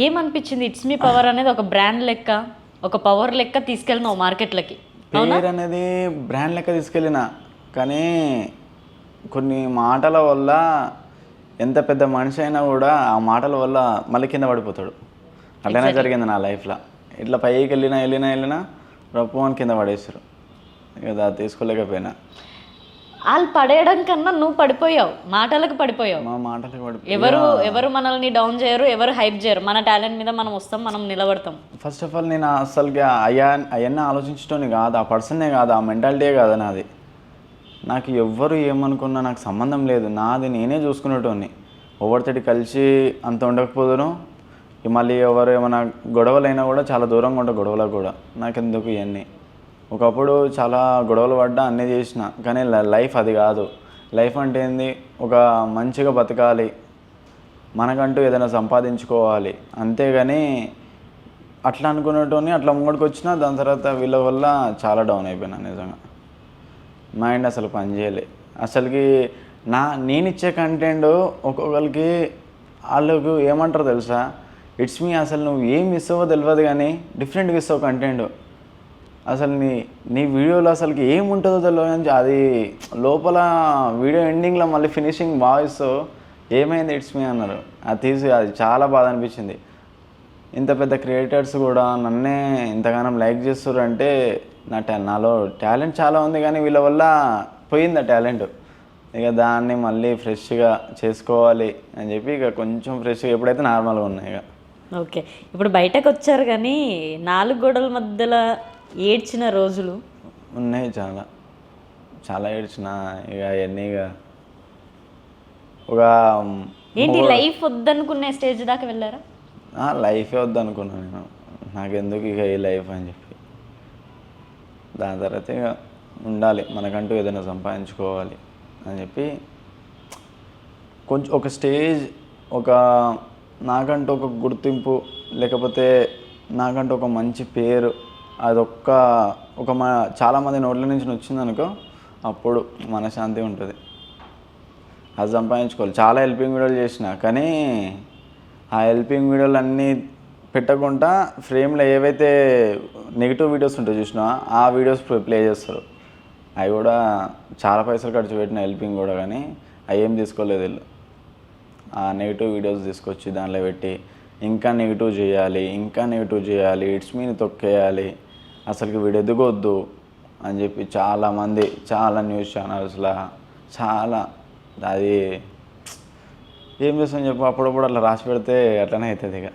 ఏమనిపించింది it's me power అనేది ఒక బ్రాండ్ లెక్క, ఒక పవర్ లెక్క తీసుకెళ్ళినావు మార్కెట్లకి? పేరు అనేది బ్రాండ్ లెక్క తీసుకెళ్ళిన, కానీ కొన్ని మాటల వల్ల ఎంత పెద్ద మనిషి అయినా కూడా ఆ మాటల వల్ల మళ్ళీ కింద పడిపోతాడు. అట్లనే జరిగింది నా లైఫ్లో. ఇట్లా పైకి వెళ్ళినా రప్పు అని కింద పడేసారు. ఇక అది తీసుకోలేకపోయినా. వాళ్ళు పడేయడం కన్నా నువ్వు పడిపోయావు, మాటలకు పడిపోయావు. మా మాటలకు పడిపోయి ఎవరు మనల్ని డౌన్ చేయరు, ఎవరు హైప్ చేయరు. మన టాలెంట్ మీద మనం వస్తాం, మనం నిలబడతాం. ఫస్ట్ ఆఫ్ ఆల్ నేను అసలుగా అవన్నీ ఆలోచించడం కాదు, ఆ పర్సన్నే కాదు, ఆ మెంటాలిటీయే కాదు నాది. నాకు ఎవ్వరు ఏమనుకున్నా నాకు సంబంధం లేదు, నాది నేనే చూసుకునేటోని. ఎవరితోటి కలిసి అంత ఉండకపోదును. మళ్ళీ ఎవరు ఏమైనా గొడవలైనా కూడా చాలా దూరంగా ఉంటా గొడవలకు కూడా. నాకెందుకు ఇవన్నీ. ఒకప్పుడు చాలా గొడవలు పడ్డా అన్నీ చేసిన, కానీ లైఫ్ అది కాదు. లైఫ్ అంటే ఏంది, ఒక మంచిగా బతకాలి, మనకంటూ ఏదైనా సంపాదించుకోవాలి, అంతేగాని అట్లా అనుకునేటోని అట్లా ముంగడికి వచ్చినా దాని తర్వాత వీళ్ళ వల్ల చాలా డౌన్ అయిపోయినా. నిజంగా మైండ్ అసలు పనిచేయలే. అసలుకి నేను ఇచ్చే కంటెంట్ ఒక్కొక్కరికి వాళ్ళకు ఏమంటారో తెలుసా, ఇట్స్ మీ అసలు నువ్వు ఏం ఇస్తావో తెలియదు కానీ డిఫరెంట్గా ఇస్తావు కంటెంట్. అసలు నీ వీడియోలో అసలుకి ఏముంటుందో తెలియదు కానీ అది లోపల వీడియో ఎండింగ్లో మళ్ళీ ఫినిషింగ్ బాగా ఇస్తావు. ఏమైంది ఇట్స్ మీ అన్నారు. అది చాలా బాధ అనిపించింది. ఇంత పెద్ద క్రియేటర్స్ కూడా నన్నే ఇంతగానం లైక్ చేస్తారు అంటే నాలో టాలెంట్ చాలా ఉంది, కానీ వీళ్ళ వల్ల పోయింది ఆ టాలెంట్. ఇక దాన్ని మళ్ళీ ఫ్రెష్గా చేసుకోవాలి అని చెప్పి ఇక కొంచెం ఫ్రెష్గా ఎప్పుడైతే నార్మల్గా ఉన్నాయి. ఇక ఓకే, ఇప్పుడు బయటకు వచ్చారు కానీ 4 గోడల మధ్యలో ఏడ్చిన రోజులు ఉన్నాయి, చాలా ఏడ్చిన. ఇక అవన్నీ ఇక ఒక ఏంటి లైఫ్ వద్దనుకునే స్టేజ్ దాకా వెళ్ళారా? లైఫే వద్దనుకున్నాను నేను. నాకెందుకు ఇక ఈ లైఫ్ అని చెప్పి దాని తర్వాత ఇక ఉండాలి, మనకంటూ ఏదైనా సంపాదించుకోవాలి అని చెప్పి కొంచెం ఒక స్టేజ్, నాకంటూ ఒక గుర్తింపు, లేకపోతే నాకంటూ ఒక మంచి పేరు, అదొక్క చాలామంది నోట్ల నుంచి వచ్చిందనుకో, అప్పుడు మనశ్శాంతి ఉంటుంది. అది సంపాదించుకోవాలి. చాలా హెల్పింగ్ వీడియోలు చేసిన, కానీ ఆ హెల్పింగ్ వీడియోలు అన్నీ పెట్టకుండా ఫ్రేమ్లో ఏవైతే నెగిటివ్ వీడియోస్ ఉంటాయో చూసినా ఆ వీడియోస్ ప్లే చేస్తారు. అవి కూడా చాలా పైసలు ఖర్చు పెట్టిన హెల్పింగ్ కూడా, కానీ అవి ఏం తీసుకోలేదు వీళ్ళు. ఆ నెగిటివ్ వీడియోస్ తీసుకొచ్చి దాంట్లో పెట్టి ఇంకా నెగిటివ్ చేయాలి, ఇట్స్ మీని తొక్కేయాలి, అసలుకి వీడు ఎదుగొద్దు అని చెప్పి చాలామంది, చాలా న్యూస్ ఛానల్స్లో అది ఏం చేస్తామని చెప్పి అప్పుడప్పుడు అట్లా రాసి పెడితే అట్లనే అవుతుంది ఇక.